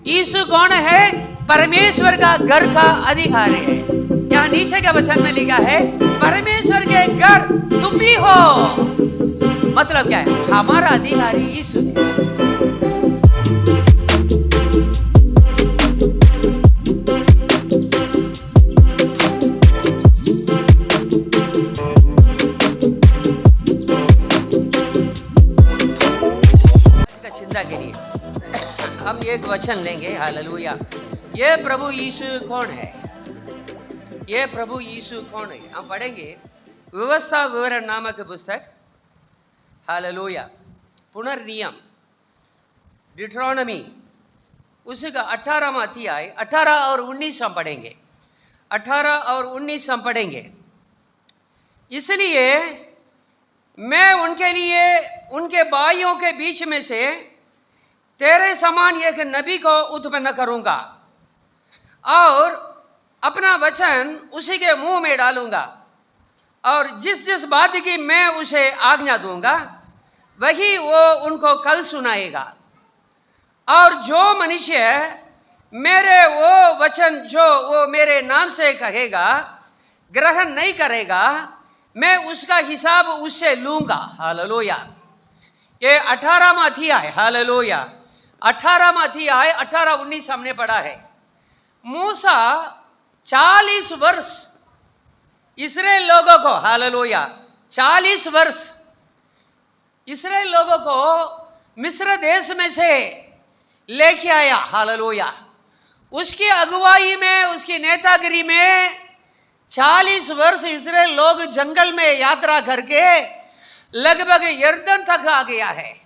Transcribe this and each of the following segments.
यीशु कौन है? परमेश्वर का घर का अधिकारी है। यहाँ नीचे के वचन में लिखा है परमेश्वर के घर तुम भी हो। मतलब क्या है? हमारा अधिकारी यीशु है। चिंता के लिए हम एक वचन लेंगे। हालेलुया। ये प्रभु यीशु कौन है? ये प्रभु यीशु कौन है? हम पढ़ेंगे व्यवस्था विवरण नामक पुस्तक। हालेलुया। पुनर्नियम डिट्रोनमी उसका 18वां अध्याय 18 और 19 हम पढ़ेंगे। 18 और 19 हम पढ़ेंगे। इसलिए मैं उनके लिए उनके भाइयों के बीच में से तेरे समान एक नबी को उत्पन्न करूंगा और अपना वचन उसी के मुंह में डालूंगा, और जिस जिस बात की मैं उसे आज्ञा दूंगा वही वो उनको कल सुनाएगा। और जो मनुष्य मेरे वो वचन जो वो मेरे नाम से कहेगा ग्रहण नहीं करेगा, मैं उसका हिसाब उससे लूंगा। हालेलुया। ये 18वां अध्याय। हालेलुया। 18वां अध्याय 18-19 हमने पढ़ा है। मूसा 40 वर्ष इस्राएल लोगों को, हालेलुया, 40 वर्ष इस्राएल लोगों को मिस्र देश में से लेके आया। हालेलुया। उसकी अगुवाई में, उसकी नेतागिरी में 40 वर्ष इस्राएल लोग जंगल में यात्रा करके लगभग यर्दन तक आ गया है।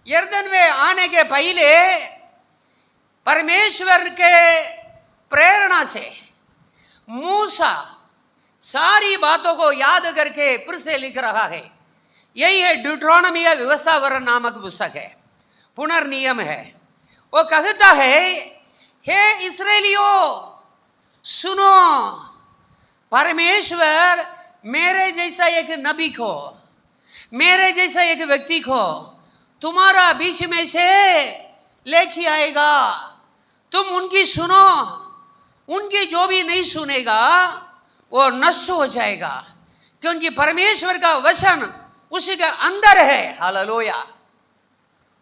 यर्दन में आने के पहले परमेश्वर के प्रेरणा से मूसा सारी बातों को याद करके फिर से लिख रहा है। यही है ड्यूट्रोनमी या व्यवस्था विवरण नामक पुस्तक है, पुनर्नियम है। वो कहता है, हे इस्राएलियों सुनो, परमेश्वर मेरे जैसा एक नबी को, मेरे जैसा एक व्यक्ति को तुम्हारा बीच में से लेके आएगा। तुम उनकी सुनो, उनकी जो भी नहीं सुनेगा वो नष्ट हो जाएगा, क्योंकि परमेश्वर का वचन उसी के अंदर है। हालेलुया।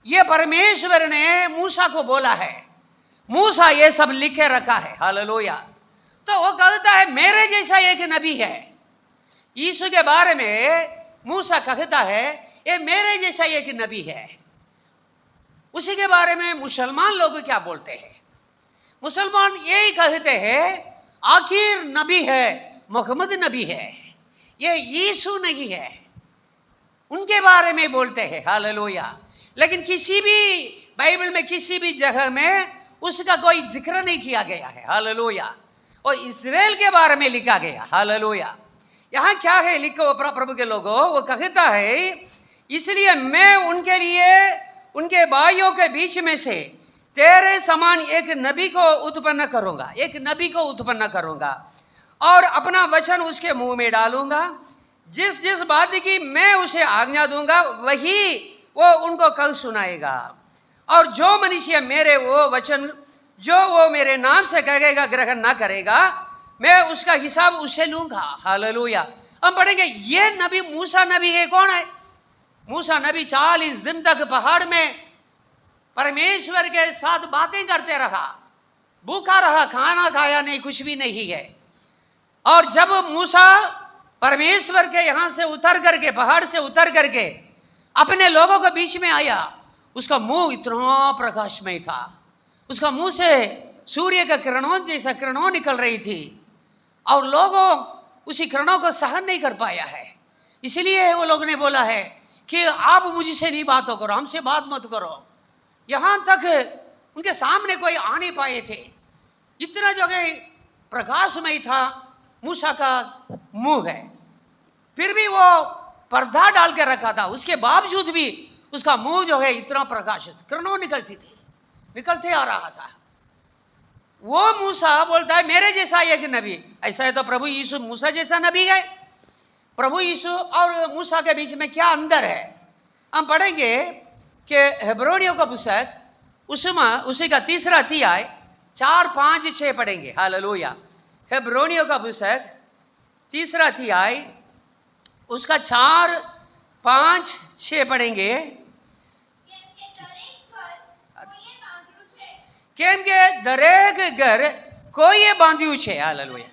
ये परमेश्वर ने मूसा को बोला है, मूसा ये सब लिख के रखा है। हालेलुया। तो वो कहता है मेरे जैसा एक नबी है। यीशु के बारे में मूसा कहता है ये मेरे जैसा एक नबी है। उसी के बारे में मुसलमान लोग क्या बोलते हैं? मुसलमान यही कहते हैं आखिर नबी है मोहम्मद नबी है, ये यीशु नहीं है। उनके बारे में बोलते हैं। हालेलुया। लेकिन किसी भी बाइबल में किसी भी जगह में उसका कोई जिक्र नहीं किया गया है। हालेलुया। और इस्राएल के बारे में लिखा गया। हालेलुया। यहाँ क्या है लिखो प्रभु के लोगों, वो कहता है इसलिए मैं उनके लिए उनके भाइयों के बीच में से तेरे समान एक नबी को उत्पन्न करूंगा, एक नबी को उत्पन्न करूंगा और अपना वचन उसके मुंह में डालूंगा। जिस जिस बात की मैं उसे आज्ञा दूंगा वही वो उनको कल सुनाएगा। और जो मनुष्य मेरे वो वचन जो वो मेरे नाम से कहेगा ग्रहण ना करेगा, मैं उसका हिसाब उससे लूंगा। हालेलुया। हम पढ़ेंगे ये नबी मूसा नबी है। कौन है मूसा नबी? 40 दिन तक पहाड़ में परमेश्वर के साथ बातें करते रहा, भूखा रहा, खाना खाया नहीं, कुछ भी नहीं है। और जब मूसा परमेश्वर के यहां से उतर करके, पहाड़ से उतर करके अपने लोगों के बीच में आया, उसका मुंह इतना प्रकाशमय था, उसका मुंह से सूर्य का किरणों जैसा किरणों निकल रही थी, और लोगों उसी किरणों को सहन नहीं कर पाया है। इसलिए वो लोगों ने बोला है कि आप मुझसे नहीं बात करो, हमसे बात मत करो। यहां तक उनके सामने कोई आ नहीं पाए थे, इतना जो है प्रकाशमय था मूसा का मुंह है। फिर भी वो पर्दा डाल के रखा था, उसके बावजूद भी उसका मुंह जो है इतना प्रकाशित, किरणों निकलती थी, निकलते आ रहा था। वो मूसा बोलता है मेरे जैसा एक नबी। ऐसा है तो प्रभु यीशु मूसा जैसा नबी है। प्रभु यीशु और मूसा के बीच में क्या अंदर है? हम पढ़ेंगे कि हेब्रोनियों का पुस्तक उसी का तीसरा अध्याय 4, 5, 6 पढ़ेंगे। हालेलुया। हेब्रोनियों का पुस्तक तीसरा अध्याय उसका 4, 5, 6 पढ़ेंगे। केम के दरेक घर कोई बांध्યું છે। हालेलुया।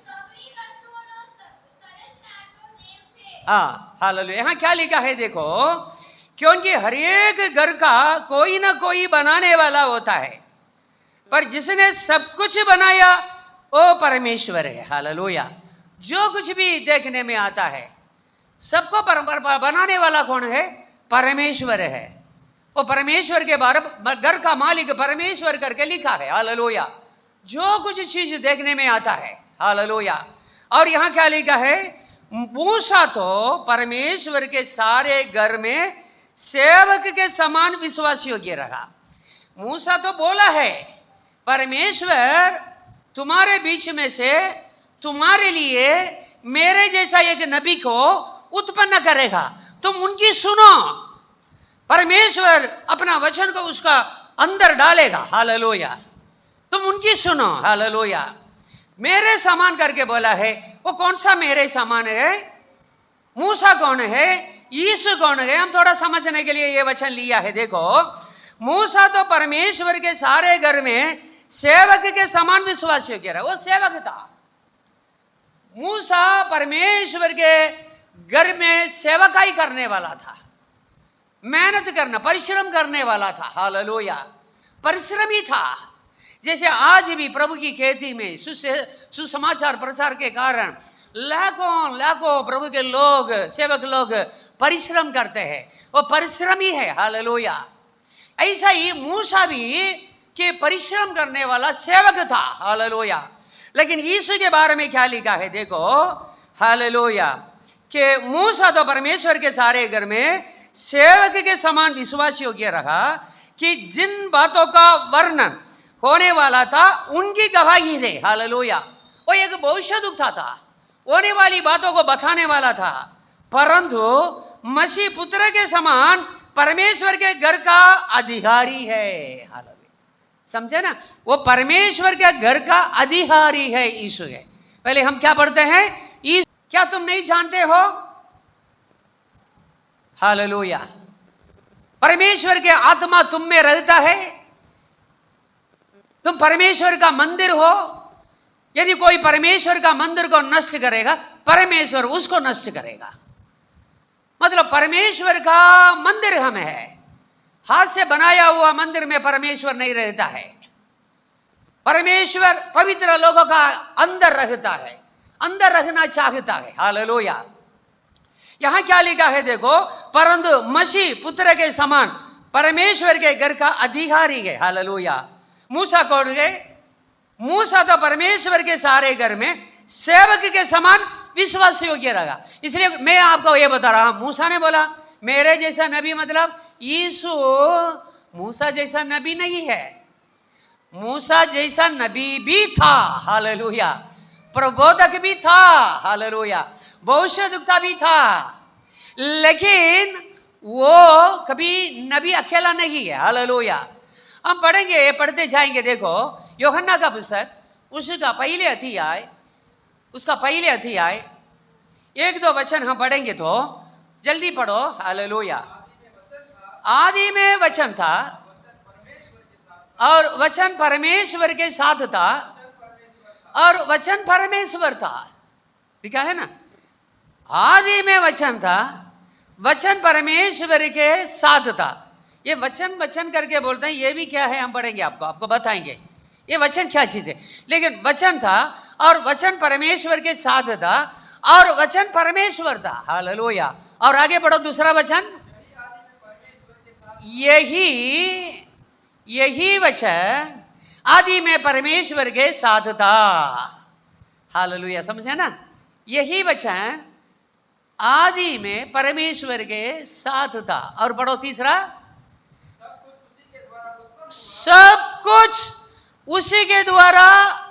हाँ, हालेलुया। यहाँ क्या लिखा है देखो, क्योंकि हर एक घर का कोई ना कोई बनाने वाला होता है, पर जिसने सब कुछ बनाया वो परमेश्वर है। हालेलुया। जो कुछ भी देखने में आता है सबको बनाने वाला कौन है? परमेश्वर है। वो परमेश्वर के बारे घर का मालिक परमेश्वर करके लिखा है। हालेलुया। जो कुछ चीज देखने में आता है। हालेलुया। और यहाँ क्या लिखा है? मूसा तो परमेश्वर के सारे घर में सेवक के समान विश्वास योग्य रहा। मूसा तो बोला है परमेश्वर तुम्हारे बीच में से तुम्हारे लिए मेरे जैसा एक नबी को उत्पन्न करेगा, तुम उनकी सुनो। परमेश्वर अपना वचन को उसका अंदर डालेगा। हालेलुया। तुम उनकी सुनो। हालेलुया। मेरे समान करके बोला है। वो कौन सा मेरे समान है? मूसा कौन है? यीशु कौन है? हम थोड़ा समझने के लिए ये वचन लिया है। देखो, मूसा तो परमेश्वर के सारे घर में सेवक के समान विश्वास योग्य रहा। वो सेवक था। मूसा परमेश्वर के घर में सेवकाई करने वाला था, मेहनत करना, परिश्रम करने वाला था। हालेलुया। परिश्रमी था। जैसे आज भी प्रभु की खेती में सुसमाचार प्रचार के कारण लाखों लाखों प्रभु के लोग, सेवक लोग परिश्रम करते हैं, वो परिश्रमी है। हालेलुया। ऐसा ही मूसा भी के परिश्रम करने वाला सेवक था। हालेलुया। लेकिन यीशु के बारे में क्या लिखा है देखो, हालेलुया, कि मूसा तो परमेश्वर के सारे घर में सेवक के समान विश्वास योग्य रहा कि जिन बातों का वर्णन होने वाला था उनकी गवाही दे। हालेलुया। वो एक भविष्यद्वक्ता था, होने वाली बातों को बताने वाला था, परंतु मसीह पुत्र के समान परमेश्वर के घर का अधिकारी है। हालेलुया। समझे ना? वो परमेश्वर के घर का अधिकारी है। यीशु है। पहले हम क्या पढ़ते हैं? क्या तुम नहीं जानते हो? हालेलुया। परमेश्वर के आत्मा तुम में रहता है, तुम परमेश्वर का मंदिर हो। यदि कोई परमेश्वर का मंदिर को नष्ट करेगा, परमेश्वर उसको नष्ट करेगा। मतलब परमेश्वर का मंदिर हम है। हाथ से बनाया हुआ मंदिर में परमेश्वर नहीं रहता है। परमेश्वर पवित्र लोगों का अंदर रहता है, अंदर रखना चाहता है। हालेलुया। यहां क्या लिखा है देखो, परंतु मसीह पुत्र के समान परमेश्वर के घर का अधिकारी है। हालेलुया। मूसा कौन है? मूसा तो परमेश्वर के सारे घर में सेवक के समान विश्वास योग्य रहा। इसलिए मैं आपको यह बता रहा हूं, मूसा ने बोला मेरे जैसा नबी, मतलब यीशु मूसा जैसा नबी नहीं है। मूसा जैसा नबी भी था। हालेलुया। प्रबोधक भी था। हालेलुया। भविष्यद्वक्ता भी था, लेकिन वो कभी नबी अकेला नहीं है। हालेलुया। हम पढ़ेंगे, पढ़ते जाएंगे। देखो, यूहन्ना का पुस्तक उसका पहले अध्याय 1-2 वचन हम पढ़ेंगे, तो जल्दी पढ़ो। हालेलुया। आदि में वचन था और वचन परमेश्वर के साथ था और वचन परमेश्वर था। लिखा है ना, आदि में वचन था, वचन परमेश्वर के साथ था। ये वचन करके बोलते हैं, ये भी क्या है हम पढ़ेंगे, आपको बताएंगे ये वचन क्या चीज है। लेकिन वचन था और वचन परमेश्वर के साथ था और वचन परमेश्वर था। हालेलुया। और आगे बढ़ो, दूसरा वचन, यही वचन आदि में परमेश्वर के साथ था। हालेलुया। समझे ना? यही वचन आदि में परमेश्वर के साथ था। और पढ़ो तीसरा, सब कुछ उसी के द्वारा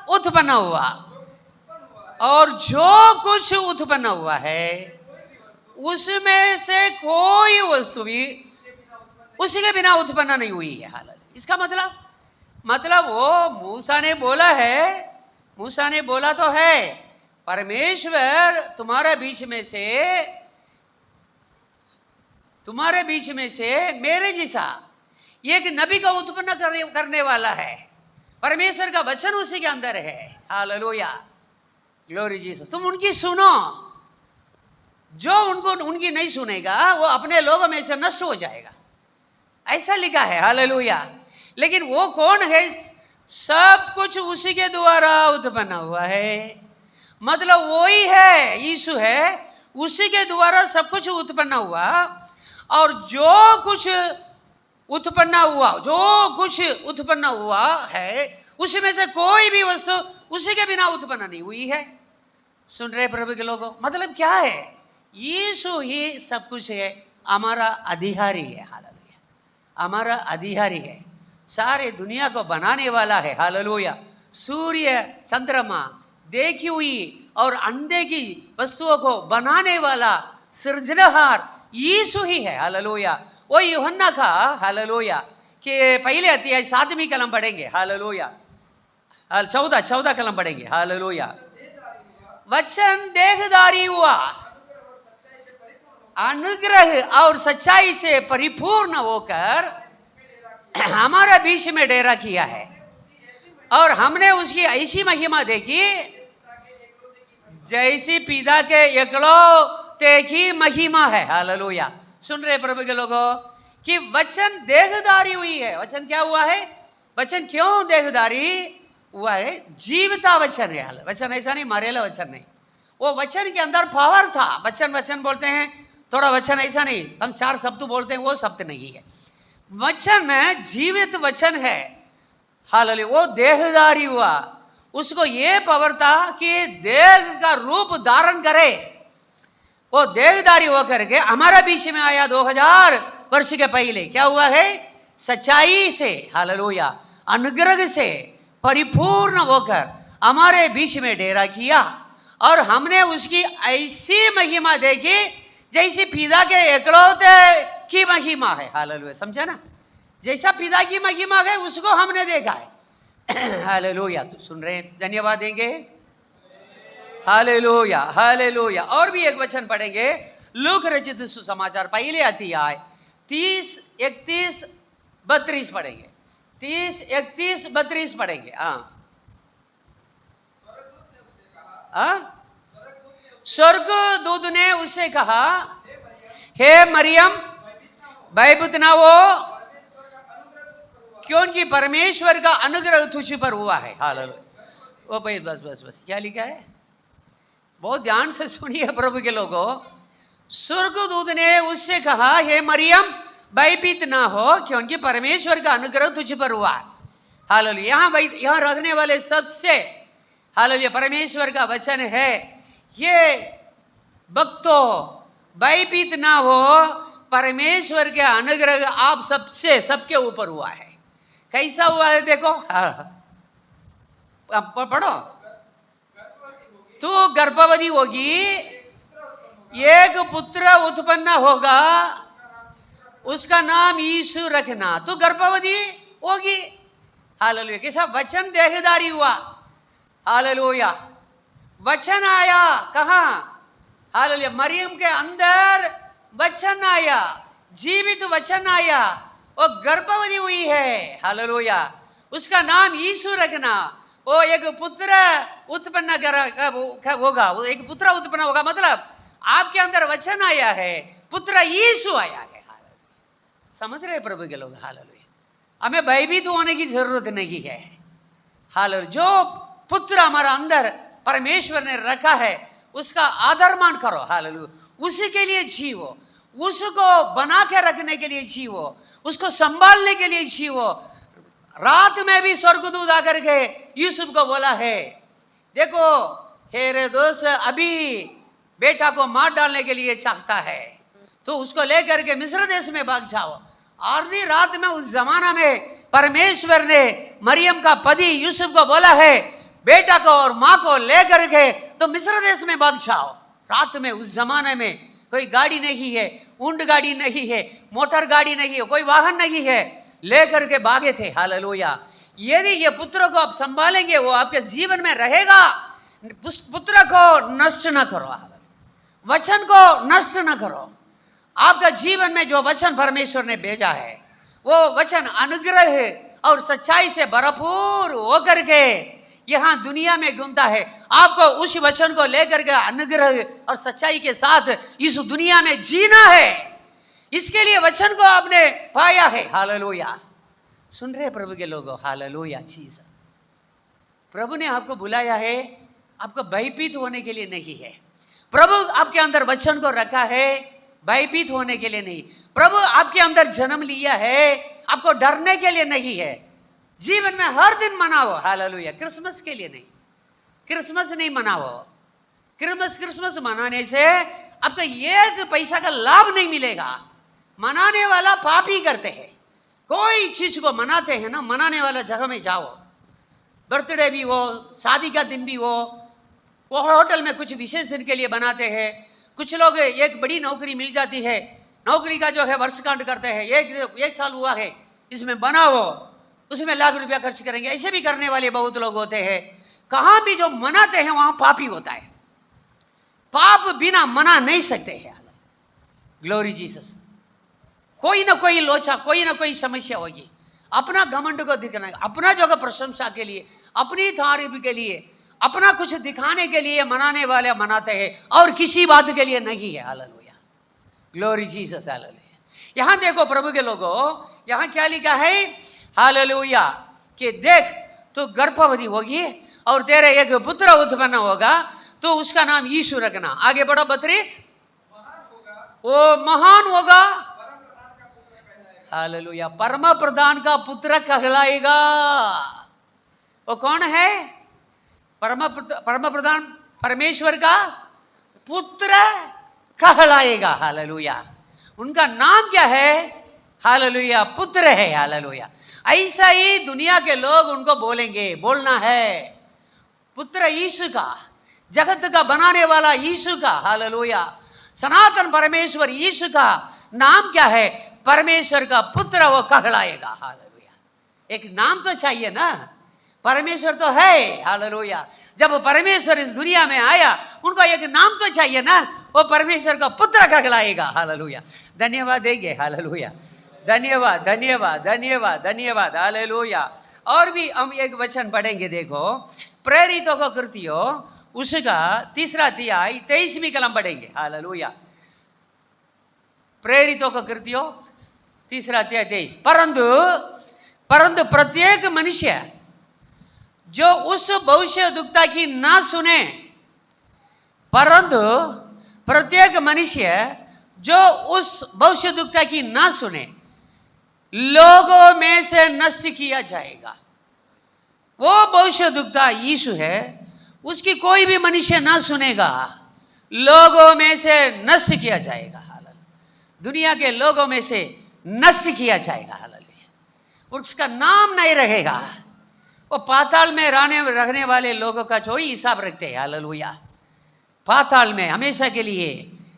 उत्पन्न हुआ और जो कुछ उत्पन्न हुआ है उसमें से कोई वस्तु भी उसी के बिना उत्पन्न नहीं हुई है। हालेलुया। इसका मतलब मतलब वो मूसा ने बोला है, मूसा ने बोला तो है परमेश्वर तुम्हारे बीच में से मेरे जैसा एक नबी का उत्पन्न करने वाला है। परमेश्वर का वचन उसी के अंदर है। Hallelujah, glory Jesus. तुम उनकी सुनो, जो उनकी नहीं सुनेगा वो अपने लोगों में से नष्ट हो जाएगा, ऐसा लिखा है। हालेलुया। लेकिन वो कौन है? सब कुछ उसी के द्वारा उत्पन्न हुआ है। मतलब वही है, यीशु है, उसी के द्वारा सब कुछ उत्पन्न हुआ। और जो कुछ उत्पन्न हुआ है उसमें से कोई भी वस्तु उसी के बिना उत्पन्न नहीं हुई है। सुन रहे प्रभु के लोगों? मतलब क्या है? यीशु ही सब कुछ है, हमारा अधिकारी है। हालेलुया, हमारा अधिकारी है, सारे दुनिया को बनाने वाला है। हालेलुया। सूर्य चंद्रमा देखी हुई और अंधे की वस्तुओं को बनाने वाला सृजनहार यीशु ही है। हालेलुया। वो यूहन्ना का, हालेलुया, के पहले अध्याय 7वीं कलम पढ़ेंगे। हालेलुया, 14 कलम पढ़ेंगे। हालेलुया। वचन देहधारी हुआ, अनुग्रह और सच्चाई से परिपूर्ण होकर हमारे बीच में डेरा किया है, और हमने उसकी ऐसी महिमा देखी जैसी पिता के एकलौते की महिमा है। हालेलुया। सुन रहे प्रभु के लोगों कि वचन देहधारी हुई है। वचन क्या हुआ है? वचन क्यों देहधारी हुआ है? जीवता वचन है। वचन ऐसा नहीं मरेला वचन नहीं, वो वचन के अंदर पावर था। वचन बोलते हैं थोड़ा, वचन ऐसा नहीं हम 4 शब्द बोलते हैं, वो शब्द नहीं है। वचन जीवित वचन है। हालेलुया। वो देहधारी हुआ, उसको ये पावर था कि देह का रूप धारण करे। वो देहधारी होकर के हमारा बीच में आया 2000 वर्ष के पहले। क्या हुआ है? सच्चाई से, हालेलुया, अनुग्रह से परिपूर्ण होकर हमारे बीच में डेरा किया, और हमने उसकी ऐसी महिमा देखी जैसी पिता के एकलौते की महिमा है। हालेलुया, समझा ना? जैसा पिता की महिमा है उसको हमने देखा है। हालेलुया। तो सुन रहे हैं? धन्यवाद देंगे। Hallelujah, hallelujah. और भी एक वचन पढ़ेंगे, लूक रचित सुसमाचार पहले अध्याय 30, 31, 32 पढ़ेंगे। 30, 31, 32 पढ़ेंगे। स्वर्गदूत ने उससे कहा, हे मरियम, भयभीत ना हो, क्योंकि परमेश्वर का अनुग्रह तुझ पर हुआ है। हालेलुया। ओ भाई बस क्या लिखा है? बहुत ध्यान से सुनिए प्रभु के लोगों। स्वर्गदूत ने उससे कहा, हे मरियम, भयभीत ना हो, क्योंकि परमेश्वर का अनुग्रह तुझ पर हुआ है। हालेलुया। यहाँ रहने वाले सबसे, हालेलुया, परमेश्वर का वचन है, ये भक्तों भयभीत ना हो, परमेश्वर के अनुग्रह आप सबके ऊपर हुआ है। कैसा हुआ है देखो, पढ़ो। तू गर्भवती होगी, एक पुत्र उत्पन्न होगा, उसका नाम यीशु रखना। तू गर्भवती होगी। हालेलुया। कैसा वचन देहधारी हुआ। हालेलुया। वचन आया कहाँ? हालेलुया। मरियम के अंदर वचन आया, जीवित वचन आया, वो गर्भवती हुई है। हालेलुया। उसका नाम यीशु रखना। वो एक पुत्र उत्पन्न होगा, वो एक पुत्र उत्पन्न होगा, मतलब आपके अंदर वचन आया है, पुत्र यीशु आया है। समझ रहे प्रभु के लोग? हालेलुया। हमें भयभीत होने की जरूरत नहीं है। हालेलुया। जो पुत्र हमारा अंदर परमेश्वर ने रखा है उसका आदर मान करो। हालेलुया। उसी के लिए जीवो, उसको बना के रखने के लिए जीवो, उसको संभालने के लिए जीवो। रात में भी स्वर्गदूत आकर के यूसुफ को बोला है, देखो हेरोदेस अभी बेटा को मार डालने के लिए चाहता है, तो उसको लेकर के मिस्र देश में भाग जाओ। आधी रात में उस जमाना में परमेश्वर ने मरियम का पति यूसुफ को बोला है, बेटा को और माँ को लेकर के तो मिस्र देश में भाग जाओ। रात में उस जमाने में कोई गाड़ी नहीं है, ऊंट गाड़ी नहीं है, मोटर गाड़ी नहीं है, कोई वाहन नहीं है, लेकर के भागे थे। हालेलुया। यदि ये पुत्र को आप संभालेंगे वो आपके जीवन में रहेगा। पुत्र को नष्ट न करो, वचन को नष्ट न करो। आपका जीवन में जो वचन परमेश्वर ने भेजा है वो वचन अनुग्रह और सच्चाई से भरपूर होकर के यहाँ दुनिया में घूमता है। आपको उस वचन को लेकर के अनुग्रह और सच्चाई के साथ इस दुनिया में जीना है। इसके लिए वचन को आपने पाया है। हालेलुया। सुन रहे प्रभु के लोगों, हालेलुया। चीज प्रभु ने आपको बुलाया है, आपको भयभीत होने के लिए नहीं है। प्रभु आपके अंदर वचन को रखा है भयभीत होने के लिए नहीं। प्रभु आपके अंदर जन्म लिया है आपको डरने के लिए नहीं है। जीवन में हर दिन मनाओ, हालेलुया। क्रिसमस के लिए नहीं, क्रिसमस नहीं मनाओ। क्रिसमस मनाने से आपको एक पैसा का लाभ नहीं मिलेगा। मनाने वाला पाप ही करते हैं। कोई चीज को मनाते हैं ना, मनाने वाला जगह में जाओ। बर्थडे भी हो, शादी का दिन भी हो, वो होटल में कुछ विशेष दिन के लिए बनाते हैं। कुछ लोग एक बड़ी नौकरी मिल जाती है, नौकरी का जो है वर्षगांठ करते हैं। एक साल हुआ है इसमें बनाओ, उसमें लाख रुपया खर्च करेंगे। ऐसे भी करने वाले बहुत लोग होते हैं। कहाँ भी जो मनाते हैं वहां पाप ही होता है। पाप बिना मना नहीं सकते हैं। Glory Jesus. कोई ना कोई लोचा, कोई ना कोई समस्या होगी। अपना घमंड को दिखाना, अपना जो है प्रशंसा के लिए, अपनी तारीफ के लिए, अपना कुछ दिखाने के लिए मनाने वाले मनाते हैं और किसी बात के लिए नहीं है। हालेलुया। Glory Jesus. हालेलुया। यहां देखो प्रभु के लोगों, यहां क्या लिखा है? हालेलुया कि देख तू गर्भवती होगी और तेरे एक पुत्र उत्पन्न होगा, तो उसका नाम यीशु रखना। आगे बढ़ो 32। वो महान होगा। हालेलुया। परम प्रधान का पुत्र कहलाएगा। वो कौन है? परम प्रधान परमेश्वर का पुत्र कहलाएगा। हालेलुया। उनका नाम क्या है? हालेलुया, पुत्र है। हालेलुया। ऐसा ही दुनिया के लोग उनको बोलेंगे, बोलना है पुत्र यीशु का, जगत का बनाने वाला यीशु का। हालेलुया। सनातन परमेश्वर यीशु का नाम क्या है? परमेश्वर का पुत्र वो कहलाएगा। हालेलुया। एक नाम तो चाहिए ना, परमेश्वर तो है। हालेलुया। जब परमेश्वर इस दुनिया में आया उनको एक नाम तो चाहिए ना, वो परमेश्वर का पुत्र कहलाएगा। हालेलुया। धन्यवाद देंगे। हालेलुया। धन्यवाद धन्यवाद धन्यवाद धन्यवाद। हालेलुया। और भी हम एक वचन पढ़ेंगे। देखो प्रेरितों को कृतियों उसका 3 अध्याय 23वीं कलम पढ़ेंगे। हालेलुया। प्रेरितों को कृतियों 3 अध्याय 23। परंतु प्रत्येक मनुष्य जो उस भविष्यद्वक्ता की ना सुने, परंतु प्रत्येक मनुष्य जो उस भविष्यद्वक्ता की ना सुने लोगों में से नष्ट किया जाएगा। वो भविष्यद्वक्ता यीशु है, उसकी कोई भी मनुष्य ना सुनेगा, लोगों में से नष्ट किया जाएगा। दुनिया के लोगों में से नष्ट किया जाएगा। हालेलुया। उसका नाम नहीं रहेगा। वो पाताल में रहने वाले लोगों का जो ही हिसाब रखते हैं। हालेलुया। पाताल में हमेशा के लिए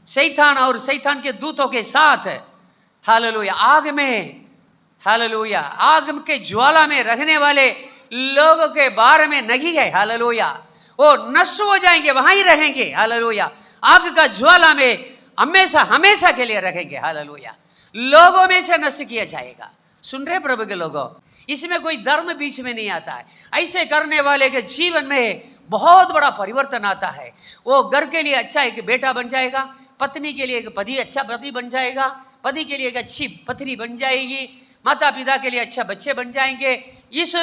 शैतान और शैतान के दूतों के साथ, हालेलुया, आग में, हालेलुया, आग के ज्वाला में रहने वाले लोगों के बारे में नहीं है। हालेलुया। वो नष्ट हो जाएंगे, वहां ही रहेंगे। हालेलुया। आग का ज्वाला में हमेशा हमेशा के लिए रखेंगे। हालेलुया। लोगों में से नष्ट किया जाएगा। सुन रहे प्रभु के लोगों, इसमें कोई धर्म बीच में नहीं आता है। ऐसे करने वाले के जीवन में बहुत बड़ा परिवर्तन आता है। वो घर के लिए अच्छा एक बेटा बन जाएगा, पत्नी के लिए एक पति अच्छा पति बन जाएगा, पति के लिए एक अच्छी पत्नी बन जाएगी, माता पिता के लिए अच्छा बच्चे बन जाएंगे, इस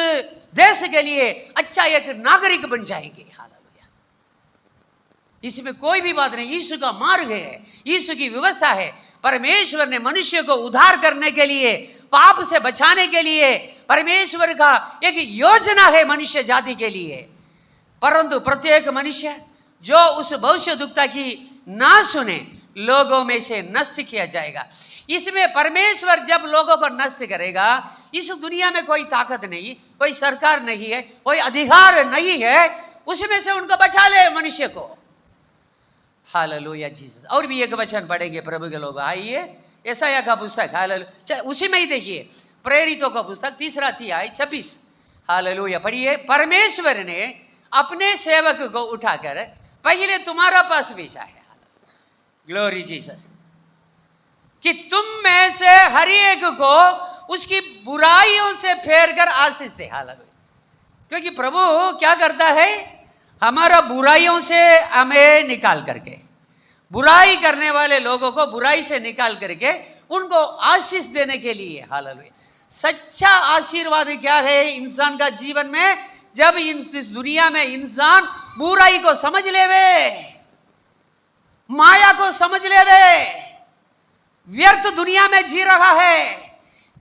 देश के लिए अच्छा एक नागरिक बन जाएंगे। हालेलुया। इसमें कोई भी बात नहीं। यीशु का मार्ग है, यीशु की व्यवस्था है। परमेश्वर ने मनुष्य को उद्धार करने के लिए, पाप से बचाने के लिए परमेश्वर का एक योजना है मनुष्य जाति के लिए। परंतु प्रत्येक मनुष्य जो उस भविष्यद्वक्ता की ना सुने लोगों में से नष्ट किया जाएगा। इसमें परमेश्वर जब लोगों को नष्ट करेगा, इस दुनिया में कोई ताकत नहीं, कोई सरकार नहीं है, कोई अधिकार नहीं है उसमें से उनको बचा ले मनुष्य को। Hallelujah Jesus. और भी एक वचन पढ़ेंगे प्रभु के लोग। आइए यशायाह का पुस्तक, हालेलुया, उसी में ही देखिए प्रेरितों का पुस्तक 3 अध्याय 26। हालेलुया। पढ़िए, परमेश्वर ने अपने सेवक को उठाकर पहले तुम्हारा पास भेजा है। Glory Jesus. कि तुम में से हर एक को उसकी बुराइयों से फेर कर आशीष दे। हालेलुया। क्योंकि प्रभु क्या करता है, हमारा बुराइयों से हमें निकाल करके, बुराई करने वाले लोगों को बुराई से निकाल करके उनको आशीष देने के लिए। हालेलुया। सच्चा आशीर्वाद क्या है इंसान का जीवन में? जब इस दुनिया में इंसान बुराई को समझ लेवे, माया को समझ लेवे, व्यर्थ दुनिया में जी रहा है,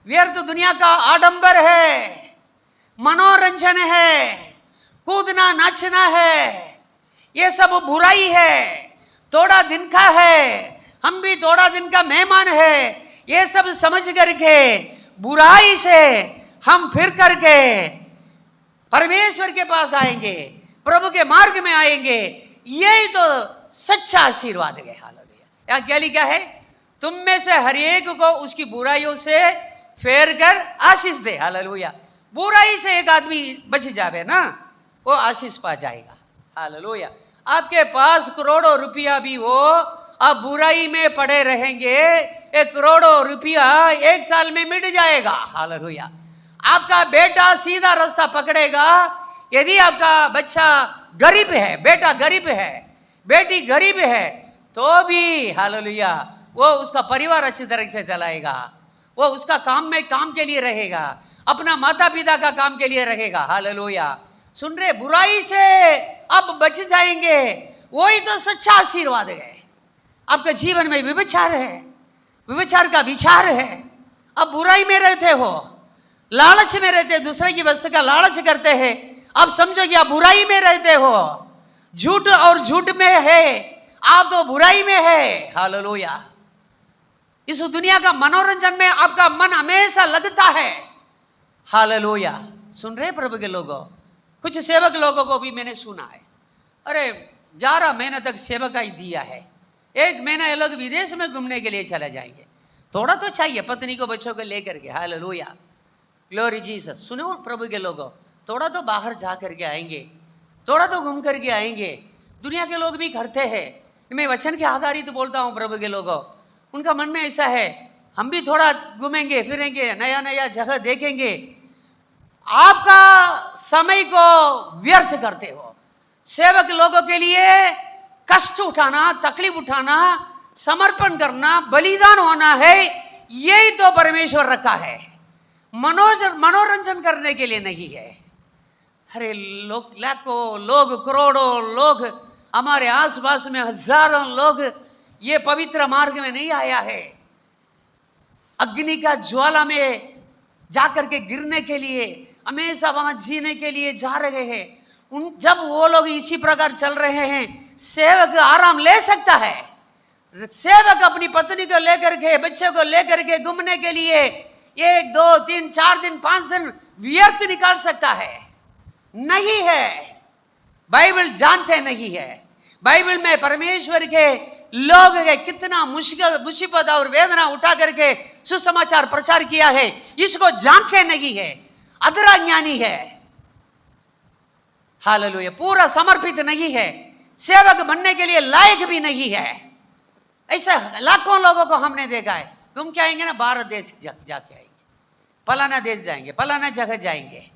व्यर्थ दुनिया का आडंबर है, मनोरंजन है, कूदना नाचना है, ये सब बुराई है, थोड़ा दिन का है, हम भी थोड़ा दिन का मेहमान है, ये सब समझ करके बुराई से हम फिर करके परमेश्वर के पास आएंगे, प्रभु के मार्ग में आएंगे। यही तो सच्चा आशीर्वाद है। हालेलुया। क्या लिखा है? तुम में से हर एक को उसकी बुराइयों से फेर कर आशीष दे। हालेलुया। बुराई से एक आदमी बच जावे ना, वो आशीष पा जाएगा। हालेलुया। आपके पास करोड़ों रुपया भी हो, आप बुराई में पड़े रहेंगे, एक करोड़ों रुपया एक साल में मिट जाएगा। हालेलुया। आपका बेटा सीधा रास्ता पकड़ेगा, यदि आपका बच्चा गरीब है, बेटा गरीब है, बेटी गरीब है, तो भी हालेलुया वो उसका परिवार अच्छी तरह से चलाएगा, वो उसका काम में काम के लिए रहेगा, अपना माता पिता का काम के लिए रहेगा। हालेलुया। सुन रहे? बुराई से अब बच जाएंगे, वही तो सच्चा आशीर्वाद है। आपके जीवन में व्यभिचार है, व्यभिचार का विचार है, अब बुराई में रहते हो, लालच में रहते, दूसरे की वस्तु का लालच करते हैं, अब समझो कि आप बुराई में रहते हो, झूठ और झूठ में है, आप तो बुराई में है। हालेलुया। इस दुनिया का मनोरंजन में आपका मन हमेशा लगता है। हालेलुया। सुन रहे प्रभु के लोगों? कुछ सेवक लोगों को भी मैंने सुना है, अरे 11 महीने तक सेवकाई दिया है, 1 महीना ये लोग विदेश में घूमने के लिए चले जाएंगे, थोड़ा तो चाहिए पत्नी को बच्चों को लेकर के। हालेलुया। Glory Jesus. सुनो प्रभु के लोगों, थोड़ा तो बाहर जा करके आएंगे, थोड़ा तो घूम करके आएंगे। दुनिया के लोग भी करते हैं, मैं वचन के आधारित बोलता हूँ प्रभु के लोगों। उनका मन में ऐसा है, हम भी थोड़ा घूमेंगे फिरेंगे, नया नया जगह देखेंगे। आपका समय को व्यर्थ करते हो। सेवक लोगों के लिए कष्ट उठाना, तकलीफ उठाना, समर्पण करना, बलिदान होना है, यही तो परमेश्वर रखा है, मनोरंजन करने के लिए नहीं है। अरे लोग, लाखों लोग, करोड़ों लोग, हमारे आसपास में हजारों लोग ये पवित्र मार्ग में नहीं आया है, अग्नि का ज्वाला में जाकर के गिरने के लिए, हमेशा वहां जीने के लिए जा रहे हैं। जब वो लोग इसी प्रकार चल रहे हैं, सेवक आराम ले सकता है। सेवक अपनी पत्नी को लेकर के, बच्चे को लेकर के घूमने के लिए 1, 2, 3, 4 दिन, 5 दिन व्यर्थ निकाल सकता है? नहीं है। बाइबल जानते नहीं है। बाइबल में परमेश्वर के लोग के कितना मुश्किल, मुसीबत और वेदना उठा करके सुसमाचार प्रचार किया है, इसको जानते नहीं है, अधरा ज्ञानी है। हालेलुया। पूरा समर्पित नहीं है, सेवक बनने के लिए लायक भी नहीं है। ऐसा लाखों लोगों को हमने देखा है। तुम क्या आएंगे ना, भारत देश जाके आएंगे, फलाना देश जाएंगे, फलाना जगह जाएंगे।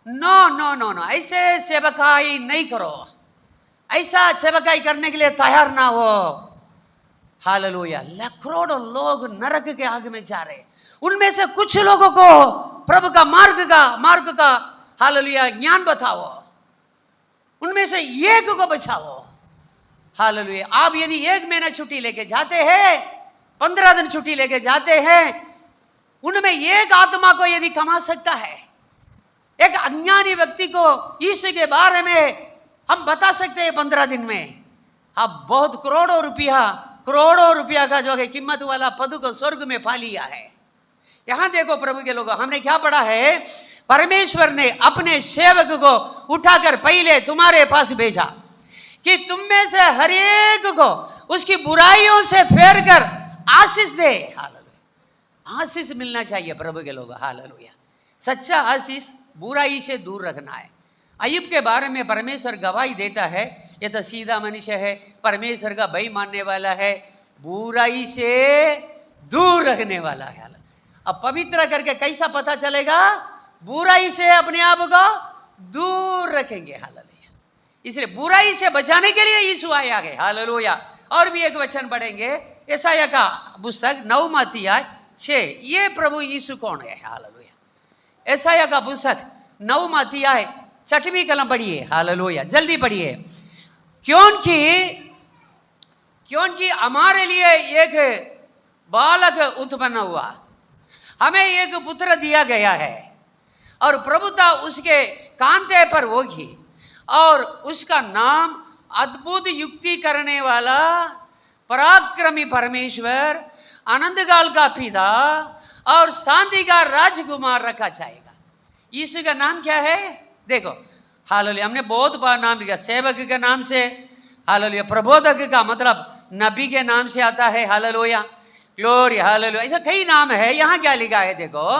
नो नो नो नो, ऐसे सेवकाई नहीं करो, ऐसा सेवकाई करने के लिए तैयार ना हो। हालेलुया। करोड़ों लोग नरक के आग में जा रहे, उनमें से कुछ लोगों को प्रभु का मार्ग का हालेलुया ज्ञान बताओ, उनमें से एक को बचाओ। हालेलुया। आप यदि 1 महीना छुट्टी लेके जाते हैं, 15 दिन छुट्टी लेके जाते हैं, उनमें एक आत्मा को यदि कमा सकता है, एक अज्ञानी व्यक्ति को यीशु के बारे में हम बता सकते हैं 15 दिन में, अब बहुत करोड़ों रुपया का जो है कीमत वाला पद को स्वर्ग में पा लिया है। यहां देखो प्रभु के लोगों, हमने क्या पढ़ा है? परमेश्वर ने अपने सेवक को उठाकर पहले तुम्हारे पास भेजा कि तुम में से हर एक को उसकी बुराइयों से फेर कर आशीष दे। हालेलुया। आशीष मिलना चाहिए प्रभु के लोगों। हालेलुया। सच्चा आशीष बुराई से दूर रखना है। अय्यूब के बारे में परमेश्वर गवाही देता है, ये तो सीधा मनुष्य है, परमेश्वर का भय मानने वाला है, बुराई से दूर रखने वाला है। अब पवित्र करके कैसा पता चलेगा? बुराई से अपने आप को दूर रखेंगे। हालेलुया। इसलिए बुराई से बचाने के लिए यीशु आया है। हालेलुया। और भी एक वचन पढ़ेंगे, यशायाह का पुस्तक 9वां अध्याय 6। ये प्रभु यीशु कौन है? हालेलुया। यशायाह का पुस्तक 9वां अध्याय 6वीं कलम पढ़िए। हालेलुया, जल्दी पढ़िए। क्योंकि हमारे लिए एक बालक उत्पन्न हुआ, हमें एक पुत्र दिया गया है, और प्रभुता उसके कांधे पर होगी, और उसका नाम अद्भुत युक्ति करने वाला, पराक्रमी परमेश्वर, अनंतकाल का पिता और शांति का राजकुमार रखा जाएगा। यीशु का नाम क्या है? देखो, हालेलुया, हमने बहुत बार नाम लिखा। सेवक के नाम से, हालेलुया। प्रबोधक का मतलब नबी के नाम से आता है। Hallelujah, glory, hallelujah. ऐसा कई नाम है। यहाँ क्या लिखा है? देखो,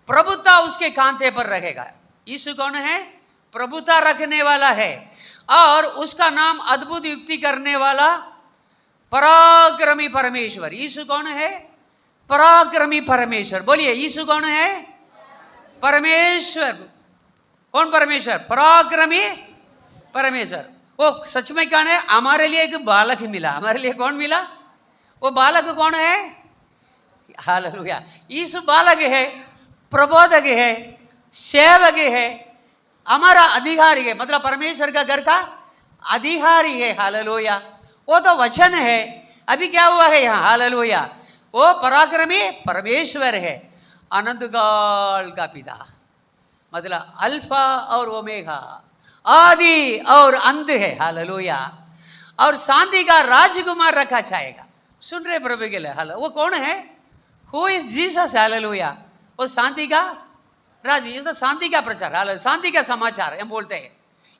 प्रभुता उसके कांधे पर रखेगा। यीशु कौन है? प्रभुता रखने वाला है, और उसका नाम अद्भुत युक्ति करने वाला, पराक्रमी परमेश्वर। यीशु कौन है? पराक्रमी परमेश्वर। बोलिए, यीशु कौन है? परमेश्वर। कौन परमेश्वर? पराक्रमी परमेश्वर। वो सच में कौन है? हमारे लिए एक बालक मिला। हमारे लिए कौन मिला? वो बालक कौन है? हालेलुया। यीशु बालक है, प्रबोधक है, सेवक है, हमारा अधिकारी है, मतलब परमेश्वर का घर का अधिकारी है। हालेलुया। वो तो वचन है। अभी क्या हुआ है यहाँ? हालेलुया, वो पराक्रमी परमेश्वर है, अनंतकाल का पिता, मतलब अल्फा और ओमेगा, आदि और अंत है। हालेलुया। और शांति का राजकुमार रखा जाएगा। सुन रहे प्रभु के लिए? हालेलुया। वो कौन है? Who is Jesus? हालेलुया। वो शांति का राज, ये तो शांति का प्रचार, हालेलुया, शांति का समाचार हम बोलते हैं।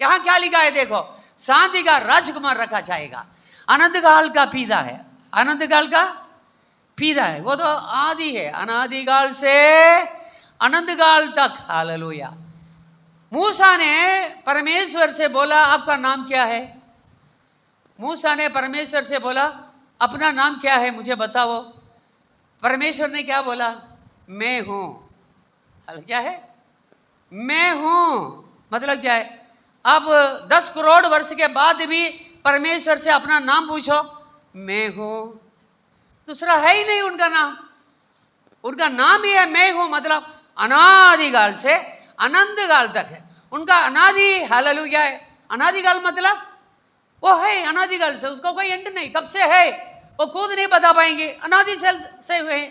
यहाँ क्या लिखा है? देखो, शांति का राजकुमार रखा जाएगा, अनंतकाल का पिता है। अनंतकाल का पिता है, वो तो आदि है, अनादिकाल से अनंतकाल तक। हालेलुया। मूसा ने परमेश्वर से बोला, आपका नाम क्या है? मूसा ने परमेश्वर से बोला, अपना नाम क्या है, मुझे बताओ। परमेश्वर ने क्या बोला? मैं हूं। क्या है? मैं हूं। मतलब क्या है? अब 10 करोड़ वर्ष के बाद भी परमेश्वर से अपना नाम पूछो, मैं हूं। दूसरा है ही नहीं उनका नाम। उनका नाम ही है मैं हूं, मतलब अनादिकाल से अनंतकाल तक है उनका अनादि। हालेलुया। अनादिकाल मतलब वो है अनादिकाल से, उसको कोई एंड नहीं। कब से है वो खुद नहीं बता पाएंगे, अनादि से हुए।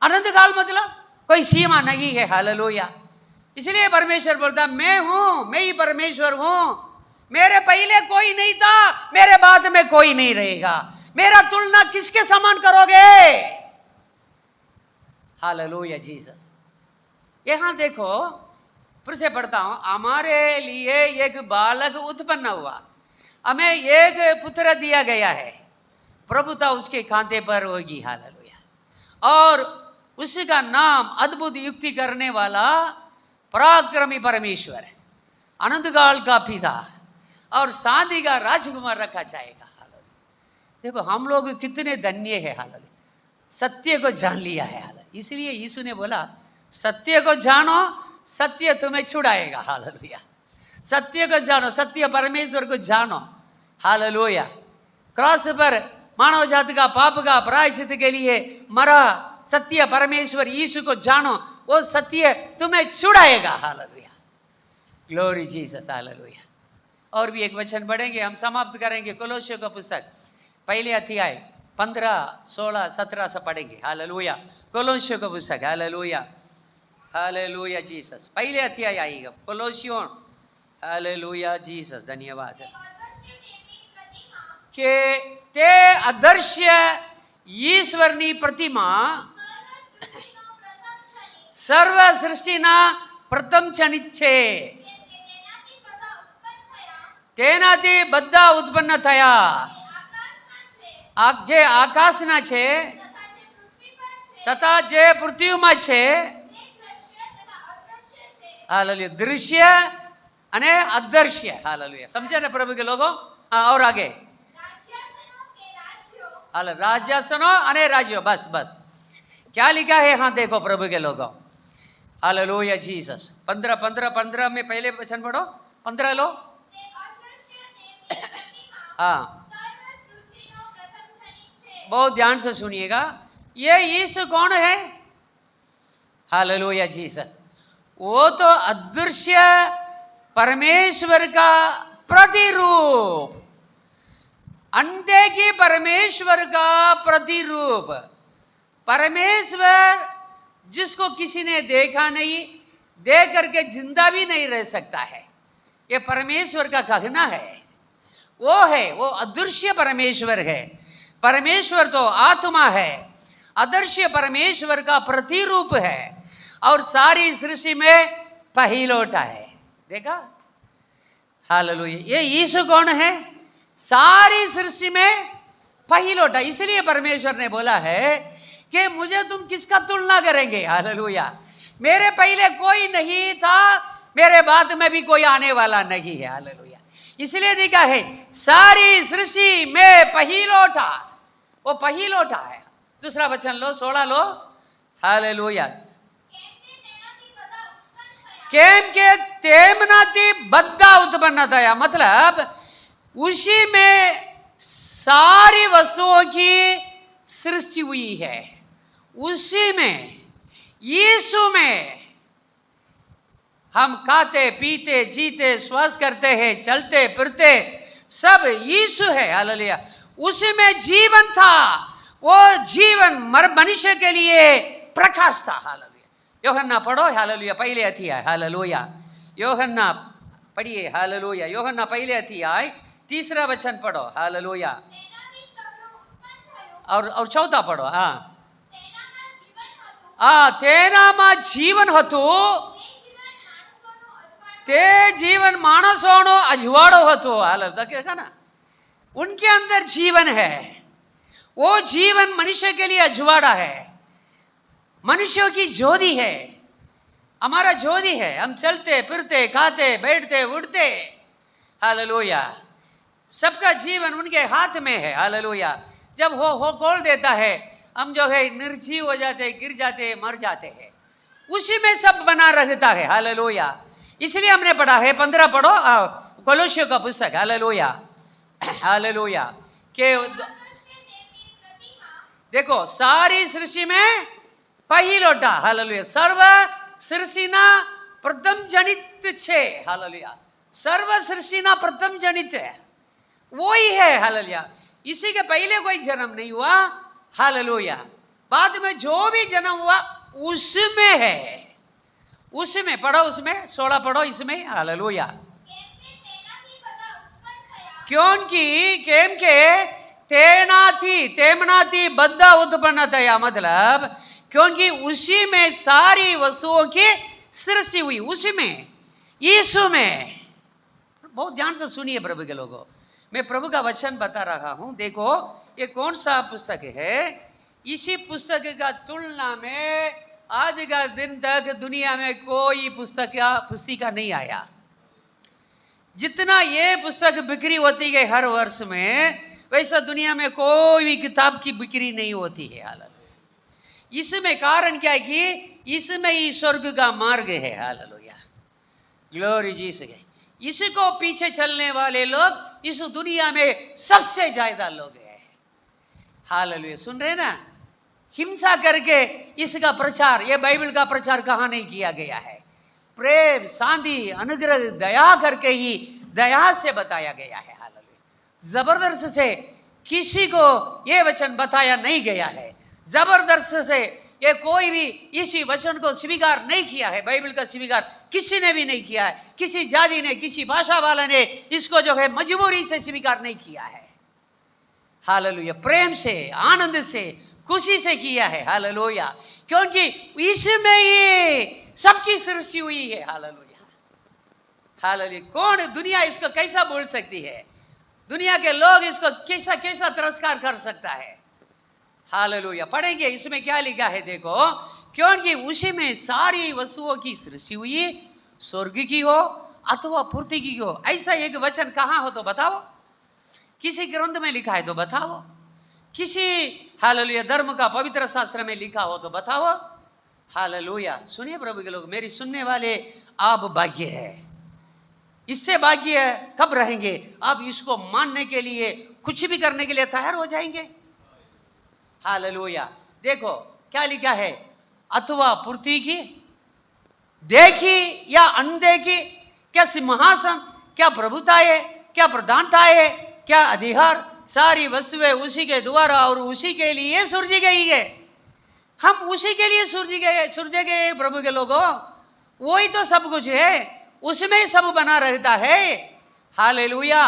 अनंतकाल मतलब कोई सीमा नहीं है। हालेलुया। इसलिए परमेश्वर बोलता, मैं हूं, मैं ही परमेश्वर हूं, मेरे पहले कोई नहीं था, मेरे बाद में कोई नहीं रहेगा, मेरा तुलना किसके समान करोगे? Hallelujah Jesus. यहां देखो, फिर से पढ़ता हूं, हमारे लिए एक बालक उत्पन्न हुआ, हमें एक पुत्र दिया गया है, प्रभुता उसके कांधे पर होगी। हालेलुया। और उसका नाम अद्भुत युक्ति करने वाला, पराक्रमी परमेश्वर, अनंतकाल का पिता और शांति का राजकुमार रखा जाएगा। हालेलुया। देखो, हम लोग कितने धन्य है। हालेलुया। सत्य को जान लिया है। हालेलुया। इसलिए यीशु ने बोला, सत्य को जानो, सत्य तुम्हें छुड़ाएगा। हालेलुया। सत्य को जानो, सत्य परमेश्वर को जानो। हालेलुया। क्रॉस पर मानव जाति का पाप का प्रायश्चित के लिए मरा सत्य परमेश्वर यीशु को जानो, वो सत्य तुम्हें छुड़ाएगा। हालेलुया। Glory Jesus. हालेलुया। और भी एक वचन पढ़ेंगे, हम समाप्त करेंगे। कोलोसियों का पुस्तक पहले अध्याय 15, 16, 17 से पढ़ेंगे। हालेलुया। कोलोसियों का पुस्तक। हालेलुया। Hallelujah Jesus. पहले अध्याय आएगा कोलोसियों। Hallelujah Jesus. धन्यवाद। के ते अदृश्य ईश्वરની प्रतिमा સર્વ સૃષ્ટિના પ્રથમ ક્ષણિક છે, તેનાથી બધા ઉત્પન્ન થયા, જે આકાશના છે તથા જે પૃથ્વીમાં છે, हालेलुया, दृश्य अने अदृश्य। हालेलुया, समझे ना प्रभु के लोगों? हाँ, और आगे राजासनो अने राज्यो। बस बस, क्या लिखा है? हाँ देखो प्रभु के लोगों, हालेलुया जीसस। 15 में पहले वचन पढ़ो, 15 लो। हाँ, बहुत ध्यान से सुनिएगा, ये यीशु कौन है? Hallelujah Jesus. वो तो अदृश्य परमेश्वर का प्रतिरूप, अनदेखी परमेश्वर का प्रतिरूप। परमेश्वर जिसको किसी ने देखा नहीं, देख करके जिंदा भी नहीं रह सकता है, ये परमेश्वर का कहना है। वो है, वो अदृश्य परमेश्वर है। परमेश्वर तो आत्मा है, अदृश्य परमेश्वर का प्रतिरूप है और सारी सृष्टि में पहिलौठा है। देखा? हालेलुया। ये यीशु कौन है? सारी सृष्टि में पहिलौठा। इसलिए परमेश्वर ने बोला है कि मुझे तुम किसका तुलना करेंगे? हालेलुया। मेरे पहले कोई नहीं था, मेरे बाद में भी कोई आने वाला नहीं है। हालेलुया। इसलिए देखा है सारी सृष्टि में पहिलौठा, वो पहिलौठा है। दूसरा वचन लो, 16 लो। हालेलुया। केम के तेमनाती बद्दा उत्पन्न थया, मतलब उसी में सारी वस्तुओं की सृष्टि हुई है। उसी में, यीशु में हम खाते पीते जीते श्वास करते हैं, चलते फिरते, सब यीशु है। हालेलुया। उसी में जीवन था, वो जीवन मनुष्य के लिए प्रकाश था। हालेलुया। योहन्ना पढ़ो। हालेलुया, पहले अध्याय। हालेलुया, योहन्ना पढ़िए। हालेलुया, योहन्ना पहले अध्याय 3 वचन पढ़ो। हालेलुया, और 4 पढ़ो। हाँ, तेनाમાં जीवन હતું, તે जीवन માણસોનો અજવાળો હતો। हालेलुया, देखा ना, उनके अंदर जीवन है, वो जीवन मनुष्य के लिए अजवाड़ा है, मनुष्यों की ज्योति है, हमारा ज्योति है। हम चलते फिरते खाते बैठते उठते, हालेलुया, सबका जीवन उनके हाथ में है। हालेलुया। जब हो खोल देता है, हम जो है निर्जीव हो जाते, गिर जाते, मर जाते हैं, उसी में सब बना रहता है। हालेलुया। इसलिए हमने पढ़ा है, 15 पढ़ो, कोलोसियों का पुस्तक। Hallelujah, hallelujah. के देखो सारी सृष्टि में पहिलौठा। हालेलुया। सर्व सृष्टिना प्रथम जनित छे। हालेलुया। सर्व सृष्टिना प्रथम जनित है, वो ही है। हालेलुया। इसी के पहले कोई जन्म नहीं हुआ। हालेलुया। बाद में जो भी जन्म हुआ उसमें है, उसमें पढ़ो, उसमें 16 पढ़ो, इसमें। हालेलुया। क्योंकि केम के तेमनाथी बद्दा उत्पन्न थया, मतलब क्योंकि उसी में सारी वस्तुओं की सृष्टि हुई, उसी में, यीशु में। बहुत ध्यान से सुनिए प्रभु के लोगों, मैं प्रभु का वचन बता रहा हूं। देखो ये कौन सा पुस्तक है? इसी पुस्तक का तुलना में आज का दिन तक दुनिया में कोई पुस्तिका नहीं आया। जितना ये पुस्तक बिक्री होती है हर वर्ष में, वैसा दुनिया में कोई भी किताब की बिक्री नहीं होती है। हालेलुया। इसमें कारण क्या है कि इसमें ही स्वर्ग का मार्ग है। Hallelujah, glory Jesus. इसको पीछे चलने वाले लोग इस दुनिया में सबसे ज्यादा लोग हैं। हालेलुया, सुन रहे ना? हिंसा करके इसका प्रचार, ये बाइबल का प्रचार कहाँ नहीं किया गया है। प्रेम, शांति, अनुग्रह, दया करके ही, दया से बताया गया है। हालेलुया। जबरदस्त से किसी को ये वचन बताया नहीं गया है। जबरदस्त से ये कोई भी इसी वचन को स्वीकार नहीं किया है। बाइबल का स्वीकार किसी ने भी नहीं किया है। किसी जाति ने, किसी भाषा वाला ने इसको जो है मजबूरी से स्वीकार नहीं किया है। हालेलुया। प्रेम से, आनंद से, खुशी से किया है। हालेलुया। क्योंकि इसमें ये सबकी सृष्टि हुई है। Hallelujah, hallelujah. कौन, दुनिया इसको कैसा बोल सकती है? दुनिया के लोग इसको कैसा कैसा तिरस्कार कर सकता है? हालेलुया। पढ़ेंगे इसमें क्या लिखा है, देखो। क्योंकि उसी में सारी वस्तुओं की सृष्टि हुई, स्वर्ग की हो अथवा पृथ्वी की हो, ऐसा एक वचन कहाँ हो तो बताओ, किसी ग्रंथ में लिखा है तो बताओ, किसी हालेलुया धर्म का पवित्र शास्त्र में लिखा हो तो बताओ। हालेलुया। सुनिए प्रभु के लोग, मेरी सुनने वाले, आप भाग्य है, इससे भाग्य कब रहेंगे? आप इसको मानने के लिए, कुछ भी करने के लिए तैयार हो जाएंगे। हालेलुया। देखो क्या लिखा है, अथवा पृथ्वी की देखी या अनदेखी, क्या सिंहासन, क्या प्रभुताएं, क्या प्रधानताएं, क्या अधिकार, सारी वस्तुएं उसी के द्वारा और उसी के लिए सृजी गई है। हम उसी के लिए सृजे गए प्रभु के लोगों, वही तो सब कुछ है, उसमें ही सब बना रहता है। हालेलुया।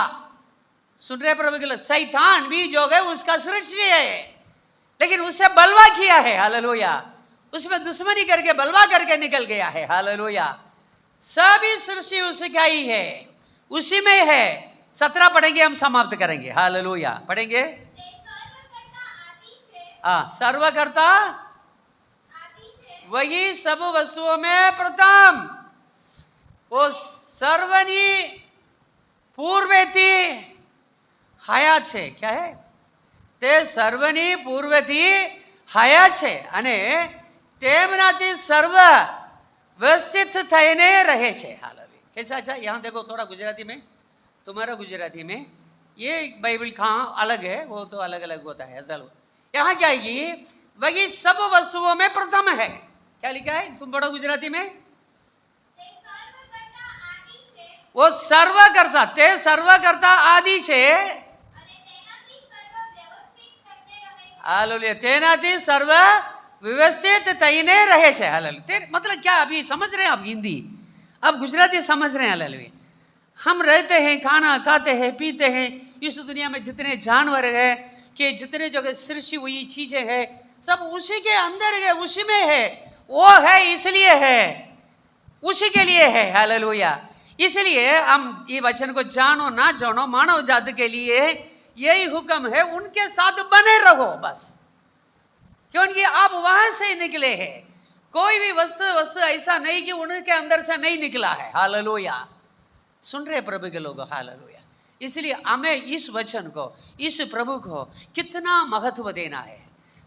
सुन रहे प्रभु के लोग, शैतान भी जो है उसका सृष्टि है, लेकिन उससे बलवा किया है। हालेलुया। उसमें दुश्मनी करके बलवा करके निकल गया है। हालेलुया। सभी सृष्टि उसका ही है, उसी में है। 17 पढ़ेंगे, हम समाप्त करेंगे। हालेलुया। पढ़ेंगे। सर्वकर्ता वही सब वस्तुओं में प्रथम, वो सर्वनी पूर्वेती हयात છે। क्या है? તે સર્વની પૂર્વથી હયાત છે અને તેમનાથી સર્વ व्यवस्थित થઈને રહે છે। हालेलुया। कैसा? अच्छा, यहाँ देखो थोड़ा गुजराती में, तुम्हारा गुजराती में ये बाइबल कहाँ अलग है, वो तो अलग अलग होता है। असल यहाँ क्या है कि वही सब वस्तुओं में प्रथम है। क्या लिखा है? तुम पढ़ो गुजराती में। वो सर्वकर्ता, ते सर्वकर्ता आदि છે। हालेलुया। तेनाથી सर्व व्यवस्थित થઈને રહે છે। हालेलुया। मतलब क्या, अभी समझ रहे हैं आप हिंदी, अब गुजराती समझ रहे हैं। हालेलुया। हम रहते हैं, खाना खाते हैं, पीते हैं, इस दुनिया में जितने जानवर है, कि जितने जगह सृष्टि हुई चीजें हैं, सब उसी के अंदर है, उसी में है। वो है इसलिए है, उसी के लिए है। हालेलुया। इसलिए हम ये वचन को जानो ना जानो, मानव जाति के लिए यही हुक्म है, उनके साथ बने रहो बस, क्योंकि आप वहां से निकले हैं। कोई भी वस्तु ऐसा नहीं कि उनके अंदर से नहीं निकला है। हालेलुया। सुन रहे प्रभु के लोग। हालेलुया। इसलिए हमें इस वचन को, इस प्रभु को कितना महत्व देना है।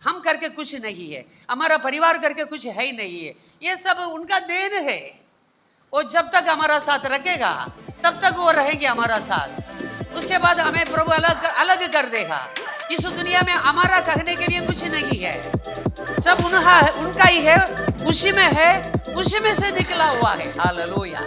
हम करके कुछ नहीं है, हमारा परिवार करके कुछ है ही नहीं है, ये सब उनका देन है। वो जब तक हमारा साथ रखेगा तब तक वो रहेंगे हमारा साथ, उसके बाद हमें प्रभु अलग कर देगा। इस दुनिया में हमारा कहने के लिए कुछ नहीं है, सब उनका ही है, उसी में है, उसी में से निकला हुआ है। हालेलुया।